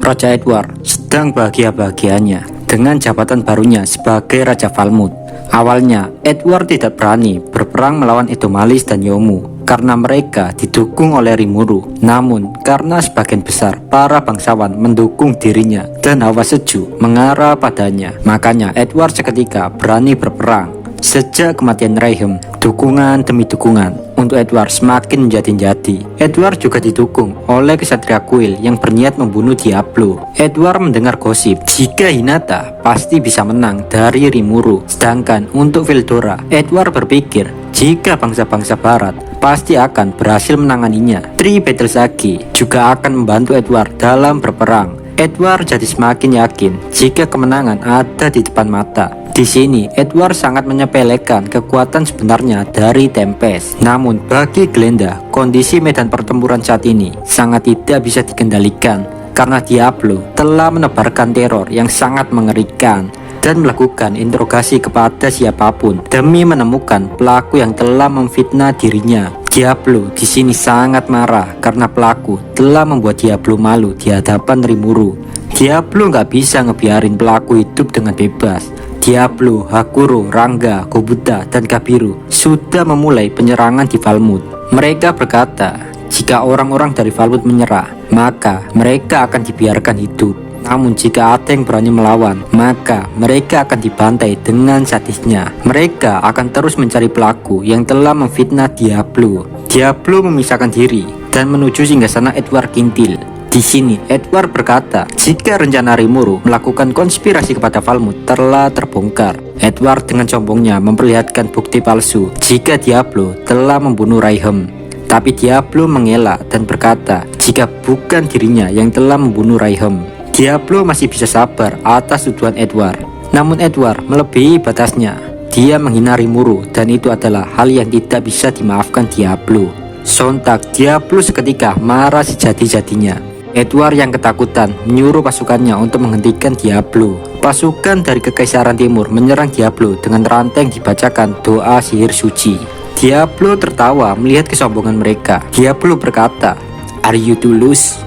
Raja Edward sedang bahagia-bahagianya dengan jabatan barunya sebagai Raja Falmouth. Awalnya, Edward tidak berani berperang melawan Edomalis dan Yomu karena mereka didukung oleh Rimuru. Namun, karena sebagian besar para bangsawan mendukung dirinya dan hawa sejuk mengarah padanya, makanya Edward seketika berani berperang. Sejak kematian Raihem, dukungan demi dukungan untuk Edward semakin menjadi-jadi. Edward juga didukung oleh kesatria kuil yang berniat membunuh Diablo. Edward mendengar gosip jika Hinata pasti bisa menang dari Rimuru. Sedangkan untuk Veldora, Edward berpikir jika bangsa-bangsa barat pasti akan berhasil menanganinya. Tri Battlesagi juga akan membantu Edward dalam berperang. Edward jadi semakin yakin jika kemenangan ada di depan mata. Di sini, Edward sangat menyepelekan kekuatan sebenarnya dari Tempest. Namun, bagi Glenda, kondisi medan pertempuran saat ini sangat tidak bisa dikendalikan karena Diablo telah menebarkan teror yang sangat mengerikan dan melakukan interogasi kepada siapapun demi menemukan pelaku yang telah memfitnah dirinya. Diablo di sini sangat marah karena pelaku telah membuat Diablo malu di hadapan Rimuru. Diablo nggak bisa ngebiarin pelaku hidup dengan bebas. Diablo, Hakuro, Rangga, Kobuta, dan Kabiru sudah memulai penyerangan di Falmouth. Mereka berkata, jika orang-orang dari Falmouth menyerah, maka mereka akan dibiarkan hidup. Namun jika ada yang berani melawan, maka mereka akan dibantai dengan sadisnya. Mereka akan terus mencari pelaku yang telah memfitnah Diablo. Diablo memisahkan diri dan menuju singgasana Edward Kintil. Di sini, Edward berkata, jika rencana Rimuru melakukan konspirasi kepada Falmouth telah terbongkar. Edward dengan sombongnya memperlihatkan bukti palsu jika Diablo telah membunuh Raihem. Tapi Diablo mengelak dan berkata, jika bukan dirinya yang telah membunuh Raihem. Diablo masih bisa sabar atas tuduhan Edward. Namun Edward melebihi batasnya. Dia menghina Rimuru dan itu adalah hal yang tidak bisa dimaafkan Diablo. Sontak, Diablo seketika marah sejati-jatinya. Edward yang ketakutan menyuruh pasukannya untuk menghentikan Diablo. Pasukan dari Kekaisaran Timur menyerang Diablo dengan rantai yang dibacakan doa sihir suci. Diablo tertawa melihat kesombongan mereka. Diablo berkata, "Are you tulus?"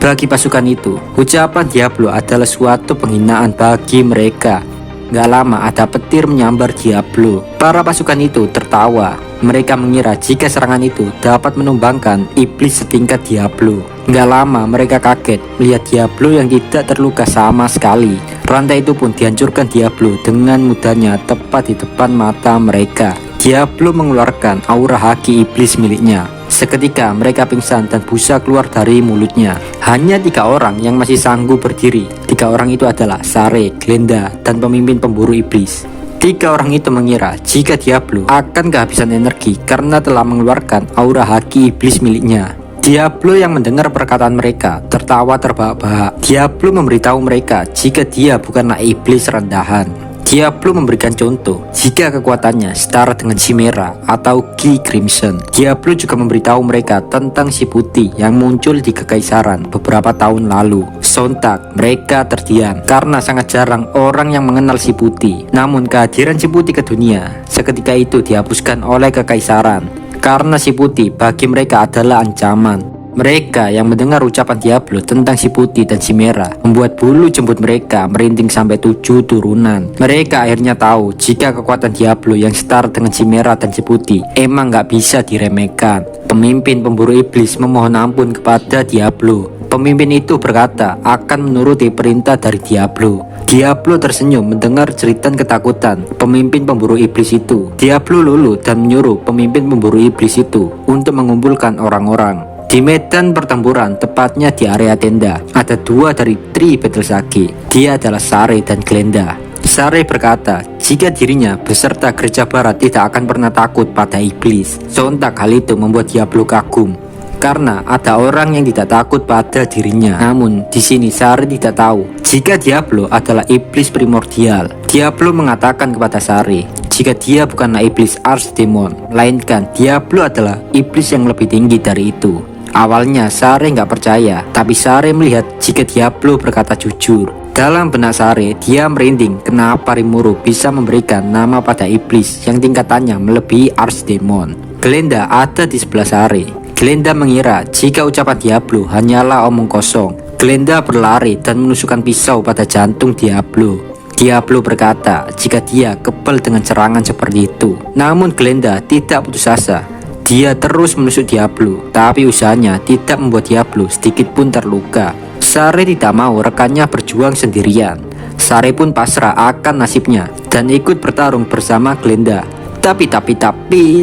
Bagi pasukan itu, ucapan Diablo adalah suatu penghinaan bagi mereka. Gak lama ada petir menyambar Diablo. Para pasukan itu tertawa. Mereka mengira jika serangan itu dapat menumbangkan iblis setingkat Diablo. Gak lama mereka kaget melihat Diablo yang tidak terluka sama sekali. Rantai itu pun dihancurkan Diablo dengan mudahnya tepat di depan mata mereka. Diablo mengeluarkan aura haki iblis miliknya. Seketika mereka pingsan dan busa keluar dari mulutnya. Hanya 3 orang yang masih sanggup berdiri. 3 orang itu adalah Sare, Glenda, dan pemimpin pemburu iblis. 3 orang itu mengira jika Diablo akan kehabisan energi karena telah mengeluarkan aura haki iblis miliknya. Diablo yang mendengar perkataan mereka tertawa terbahak-bahak. Diablo memberitahu mereka jika dia bukanlah iblis rendahan. Diablo memberikan contoh jika kekuatannya setara dengan Chimera atau Ki Crimson. Diablo juga memberitahu mereka tentang si putih yang muncul di Kekaisaran beberapa tahun lalu. Sontak mereka terdiam karena sangat jarang orang yang mengenal si putih. Namun kehadiran si putih ke dunia seketika itu dihapuskan oleh Kekaisaran karena si putih bagi mereka adalah ancaman. Mereka yang mendengar ucapan Diablo tentang si putih dan si merah membuat bulu jembut mereka merinding sampai 7 turunan. Mereka akhirnya tahu jika kekuatan Diablo yang setara dengan si merah dan si putih emang gak bisa diremehkan. Pemimpin pemburu iblis memohon ampun kepada Diablo. Pemimpin itu berkata akan menuruti perintah dari Diablo. Diablo tersenyum mendengar jeritan ketakutan pemimpin pemburu iblis itu. Diablo luluh dan menyuruh pemimpin pemburu iblis itu untuk mengumpulkan orang-orang. Di medan pertempuran, tepatnya di area tenda, ada 2 dari Tri Battlesagi. Dia adalah Sare dan Glenda. Sare berkata jika dirinya beserta gereja barat tidak akan pernah takut pada iblis. Sontak hal itu membuat Diablo kagum karena ada orang yang tidak takut pada dirinya. Namun di sini Sare tidak tahu jika Diablo adalah iblis primordial. Diablo mengatakan kepada Sare jika dia bukanlah iblis Archdemon, melainkan Diablo adalah iblis yang lebih tinggi dari itu. Awalnya Sare nggak percaya, tapi Sare melihat jika Diablo berkata jujur. Dalam benak Sare, dia merinding kenapa Rimuru bisa memberikan nama pada iblis yang tingkatannya melebihi Archdemon. Glenda ada di sebelah Sare. Glenda mengira jika ucapan Diablo hanyalah omong kosong. Glenda berlari dan menusukkan pisau pada jantung Diablo. Diablo berkata jika dia kebal dengan serangan seperti itu. Namun Glenda tidak putus asa. Dia terus menusuk Diablo, tapi usahanya tidak membuat Diablo sedikit pun terluka. Sare tidak mau rekannya berjuang sendirian. Sare pun pasrah akan nasibnya dan ikut bertarung bersama Glenda. Tapi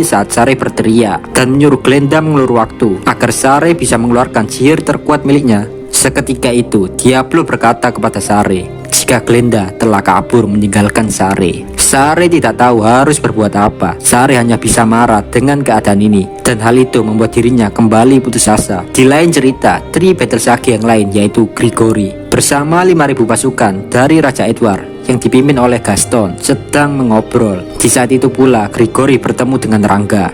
saat Sare berteriak dan menyuruh Glenda mengulur waktu agar Sare bisa mengeluarkan sihir terkuat miliknya, seketika itu Diablo berkata kepada Sare jika Glenda telah kabur meninggalkan Sare. Sare tidak tahu harus berbuat apa. Sare hanya bisa marah dengan keadaan ini, dan hal itu membuat dirinya kembali putus asa. Di lain cerita, Tri Battle Sage yang lain yaitu Grigori bersama 5.000 pasukan dari Raja Edward yang dipimpin oleh Gaston sedang mengobrol. Di saat itu pula Grigori bertemu dengan Rangga.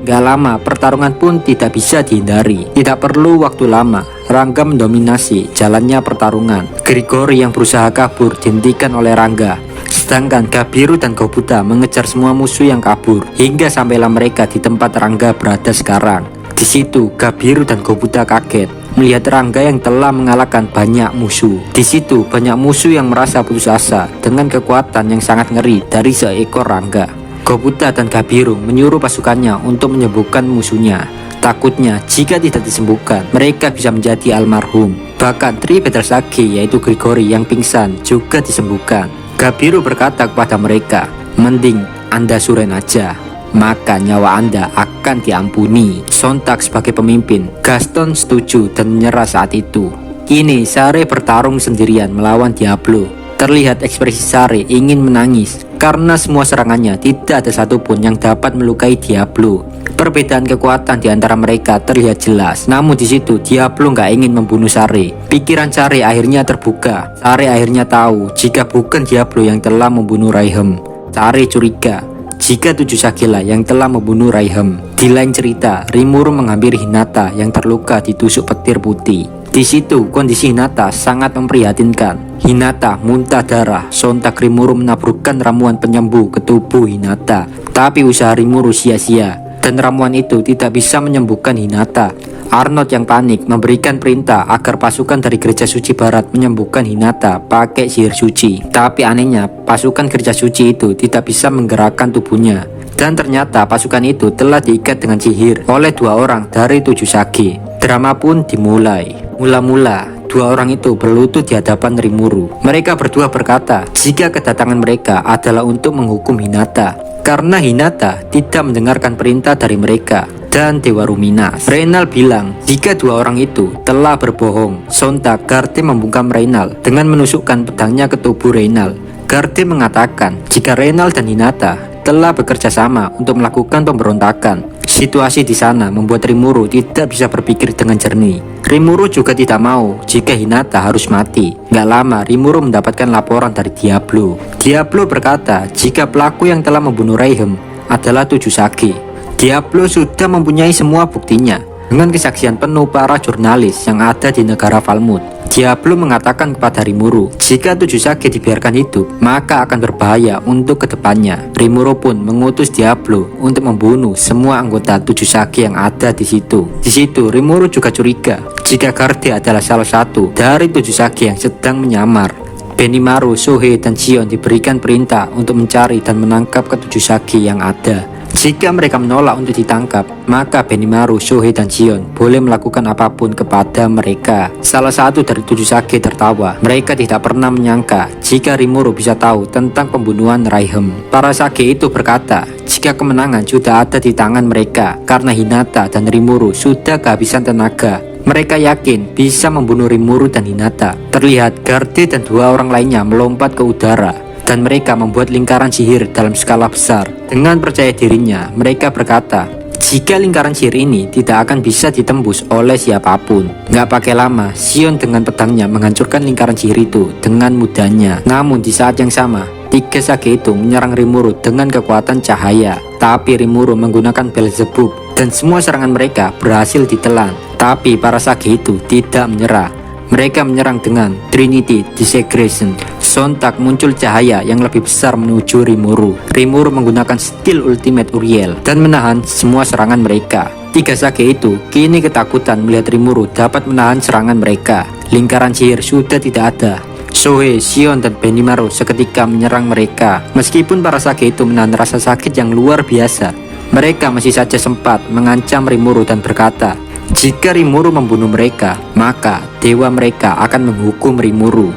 Gak lama pertarungan pun tidak bisa dihindari. Tidak perlu waktu lama, Rangga mendominasi jalannya pertarungan. Grigori yang berusaha kabur dihentikan oleh Rangga, sedangkan Gabiru dan Gobuta mengejar semua musuh yang kabur hingga sampailah mereka di tempat Rangga berada sekarang. Di situ Gabiru dan Gobuta kaget melihat Rangga yang telah mengalahkan banyak musuh. Di situ banyak musuh yang merasa putus asa dengan kekuatan yang sangat ngeri dari seekor Rangga. Gobuta dan Gabiru menyuruh pasukannya untuk menyembuhkan musuhnya. Takutnya jika tidak disembuhkan, mereka bisa menjadi almarhum. Bahkan Tri Battle Sage yaitu Grigori yang pingsan juga disembuhkan. Gabiru berkata kepada mereka, mending Anda suren aja, maka nyawa Anda akan diampuni. Sontak sebagai pemimpin, Gaston setuju dan menyerah saat itu. Kini Sare bertarung sendirian melawan Diablo. Terlihat ekspresi Sare ingin menangis karena semua serangannya tidak ada satupun yang dapat melukai Diablo. Perbedaan kekuatan di antara mereka terlihat jelas. Namun di situ Diablo nggak ingin membunuh Sare. Pikiran Sare akhirnya terbuka. Sare akhirnya tahu jika bukan Diablo yang telah membunuh Raihem. Sare curiga jika 7 Sagela yang telah membunuh Raihem. Di lain cerita, Rimuru menghampiri Hinata yang terluka ditusuk petir putih. Di situ kondisi Hinata sangat memprihatinkan. Hinata muntah darah. Sontak Rimuru menaburkan ramuan penyembuh ke tubuh Hinata. Tapi usaha Rimuru sia-sia dan ramuan itu tidak bisa menyembuhkan Hinata. Arnold yang panik memberikan perintah agar pasukan dari Gereja Suci Barat menyembuhkan Hinata pakai sihir suci. Tapi anehnya pasukan Gereja Suci itu tidak bisa menggerakkan tubuhnya. Dan ternyata pasukan itu telah diikat dengan sihir oleh 2 orang dari 7 Sage. Drama pun dimulai. Mula-mula 2 orang itu berlutut di hadapan Rimuru. Mereka berdua berkata jika kedatangan mereka adalah untuk menghukum Hinata karena Hinata tidak mendengarkan perintah dari mereka dan Dewa Ruminas. Reynal bilang jika 2 orang itu telah berbohong. Sontak Garde membungkam Reynal dengan menusukkan pedangnya ke tubuh Reynal. Garde mengatakan jika Reynal dan Hinata telah bekerja sama untuk melakukan pemberontakan. Situasi di sana membuat Rimuru tidak bisa berpikir dengan jernih. Rimuru juga tidak mau jika Hinata harus mati. Gak lama Rimuru mendapatkan laporan dari Diablo. Diablo berkata jika pelaku yang telah membunuh Raihem adalah 7 Sage. Diablo sudah mempunyai semua buktinya dengan kesaksian penuh para jurnalis yang ada di negara Falmouth. Diablo mengatakan kepada Rimuru jika 7 Sage dibiarkan hidup maka akan berbahaya untuk kedepannya. Rimuru pun mengutus Diablo untuk membunuh semua anggota 7 Sage yang ada di situ. Di situ Rimuru juga curiga jika Garde adalah salah satu dari 7 Sage yang sedang menyamar. Benimaru, Sohei, dan Shion diberikan perintah untuk mencari dan menangkap ke-7 Sage yang ada. Jika mereka menolak untuk ditangkap, maka Benimaru, Sohei, dan Shion boleh melakukan apapun kepada mereka. Salah satu dari 7 Sage tertawa. Mereka tidak pernah menyangka jika Rimuru bisa tahu tentang pembunuhan Raihem. Para Sage itu berkata jika kemenangan sudah ada di tangan mereka karena Hinata dan Rimuru sudah kehabisan tenaga. Mereka yakin bisa membunuh Rimuru dan Hinata. Terlihat Garde dan 2 orang lainnya melompat ke udara dan mereka membuat lingkaran sihir dalam skala besar. Dengan percaya dirinya, mereka berkata jika lingkaran sihir ini tidak akan bisa ditembus oleh siapapun. Gak pakai lama, Shion dengan pedangnya menghancurkan lingkaran sihir itu dengan mudahnya. Namun di saat yang sama, 3 Sage itu menyerang Rimuru dengan kekuatan cahaya. Tapi Rimuru menggunakan Beelzebub dan semua serangan mereka berhasil ditelan. Tapi para Sage itu tidak menyerah. Mereka menyerang dengan Trinity Disintegration. Sontak muncul cahaya yang lebih besar menuju Rimuru. Rimuru menggunakan skill Ultimate Uriel dan menahan semua serangan mereka. Tiga sage itu kini ketakutan melihat Rimuru dapat menahan serangan mereka. Lingkaran sihir sudah tidak ada. Sohe, Shion, dan Benimaru seketika menyerang mereka. Meskipun para sage itu menahan rasa sakit yang luar biasa, mereka masih saja sempat mengancam Rimuru dan berkata, jika Rimuru membunuh mereka, maka dewa mereka akan menghukum Rimuru.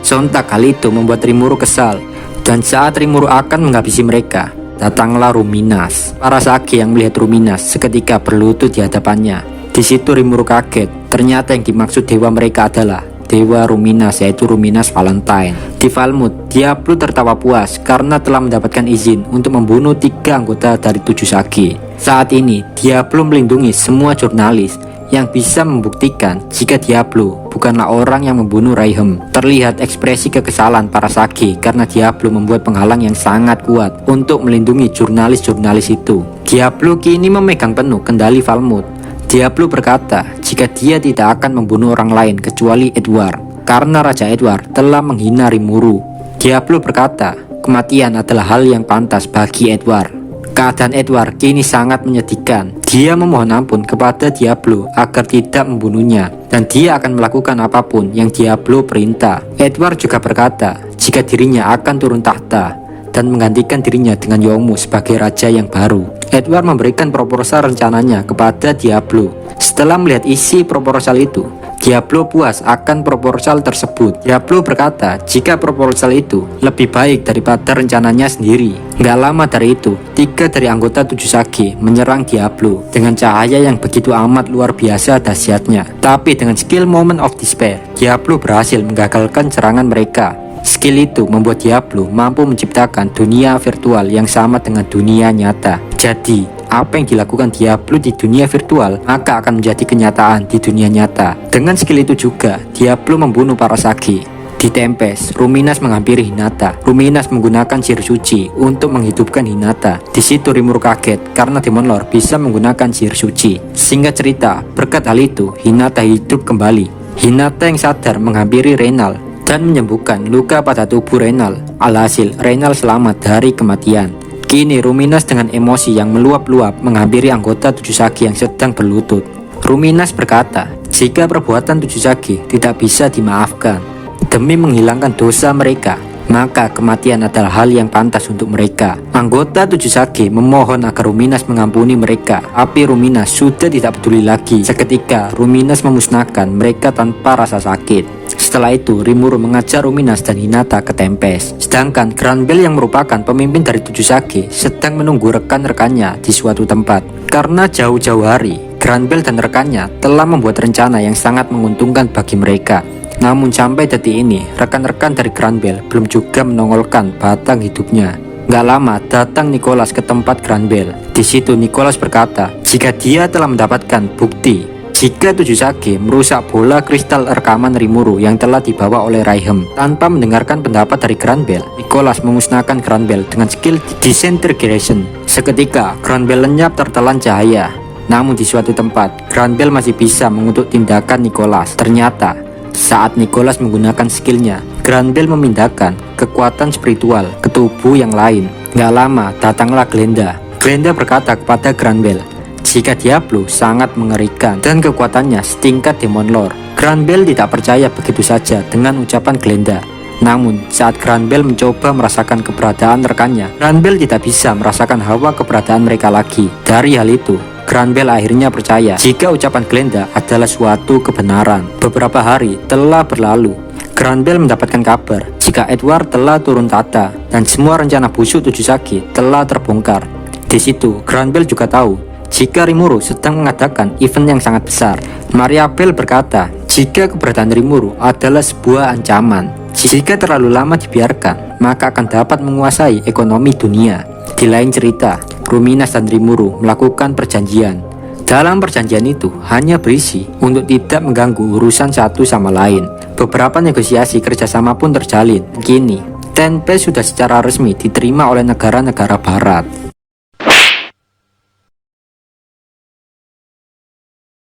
Sontak hal itu membuat Rimuru kesal, dan saat Rimuru akan menghabisi mereka, datanglah Ruminas. Para sage yang melihat Ruminas seketika berlutut di hadapannya. Di situ Rimuru kaget, ternyata yang dimaksud dewa mereka adalah dewa Ruminas, yaitu Ruminas Valentine. Di Falmouth, Diablo tertawa puas karena telah mendapatkan izin untuk membunuh 3 anggota dari 7 sage. Saat ini, Diablo melindungi semua jurnalis yang bisa membuktikan jika Diablo bukanlah orang yang membunuh Raihem. Terlihat ekspresi kekesalan para sage karena Diablo membuat penghalang yang sangat kuat untuk melindungi jurnalis-jurnalis itu. Diablo kini memegang penuh kendali Falmouth. Diablo berkata jika dia tidak akan membunuh orang lain kecuali Edward, karena Raja Edward telah menghina Rimuru. Diablo berkata kematian adalah hal yang pantas bagi Edward. Keadaan Edward kini sangat menyedihkan. Dia memohon ampun kepada Diablo agar tidak membunuhnya, dan dia akan melakukan apapun yang Diablo perintah. Edward juga berkata jika dirinya akan turun tahta dan menggantikan dirinya dengan Yomu sebagai raja yang baru. Edward memberikan proposal rencananya kepada Diablo. Setelah melihat isi proposal itu, Diablo puas akan proposal tersebut. Diablo berkata jika proposal itu lebih baik daripada rencananya sendiri. Gak lama dari itu, 3 dari anggota 7 sage menyerang Diablo dengan cahaya yang begitu amat luar biasa dahsyatnya. Tapi dengan skill Moment of Despair, Diablo berhasil menggagalkan serangan mereka. Skill itu membuat Diablo mampu menciptakan dunia virtual yang sama dengan dunia nyata. Jadi, apa yang dilakukan Diablo di dunia virtual maka akan menjadi kenyataan di dunia nyata. Dengan skill itu juga, Diablo membunuh para sage. Di Tempest, Ruminas menghampiri Hinata. Ruminas menggunakan sihir suci untuk menghidupkan Hinata. Di situ Rimuru kaget karena Demon Lord bisa menggunakan sihir suci. Singkat cerita, berkat hal itu, Hinata hidup kembali. Hinata yang sadar menghampiri Reynald dan menyembuhkan luka pada tubuh Reynald. Alhasil, Reynald selamat dari kematian. Kini Ruminas dengan emosi yang meluap-luap menghampiri anggota 7 sage yang sedang berlutut. Ruminas berkata, jika perbuatan 7 sage tidak bisa dimaafkan demi menghilangkan dosa mereka, maka kematian adalah hal yang pantas untuk mereka. Anggota 7 sage memohon agar Ruminas mengampuni mereka, tapi Ruminas sudah tidak peduli lagi. Seketika Ruminas memusnahkan mereka tanpa rasa sakit. Setelah itu, Rimuru mengajar Ruminas dan Hinata ke Tempest. Sedangkan Granbell yang merupakan pemimpin dari 7 sage sedang menunggu rekan-rekannya di suatu tempat. Karena jauh-jauh hari, Granbell dan rekannya telah membuat rencana yang sangat menguntungkan bagi mereka. Namun sampai detik ini, rekan-rekan dari Granbell belum juga menongolkan batang hidupnya. Gak lama datang Nicholas ke tempat Granbell. Di situ Nicholas berkata, jika dia telah mendapatkan bukti jika 7 sage merusak bola kristal rekaman Rimuru yang telah dibawa oleh Raihem. Tanpa mendengarkan pendapat dari Granbell, Nicholas memusnahkan Granbell dengan skill Disintegration. Seketika Granbell lenyap tertelan cahaya. Namun di suatu tempat, Granbell masih bisa mengutuk tindakan Nicholas. Ternyata saat Nicholas menggunakan skillnya, Granbell memindahkan kekuatan spiritual ke tubuh yang lain. Gak lama datanglah Glenda. Glenda berkata kepada Granbell jika Diablo sangat mengerikan dan kekuatannya setingkat Demon Lord. Granbell tidak percaya begitu saja dengan ucapan Glenda. Namun saat Granbell mencoba merasakan keberadaan rekannya, Granbell tidak bisa merasakan hawa keberadaan mereka lagi. Dari hal itu, Granbell akhirnya percaya jika ucapan Glenda adalah suatu kebenaran. Beberapa hari telah berlalu. Granbell mendapatkan kabar jika Edward telah turun tahta dan semua rencana busuk 7 sage telah terbongkar. Di situ Granbell juga tahu jika Rimuru sedang mengadakan event yang sangat besar. Mariabel berkata jika keberadaan Rimuru adalah sebuah ancaman. Jika terlalu lama dibiarkan, maka akan dapat menguasai ekonomi dunia. Di lain cerita, Ruminas dan Rimuru melakukan perjanjian. Dalam perjanjian itu hanya berisi untuk tidak mengganggu urusan satu sama lain. Beberapa negosiasi kerjasama pun terjalin. Kini, Tempest sudah secara resmi diterima oleh negara-negara barat.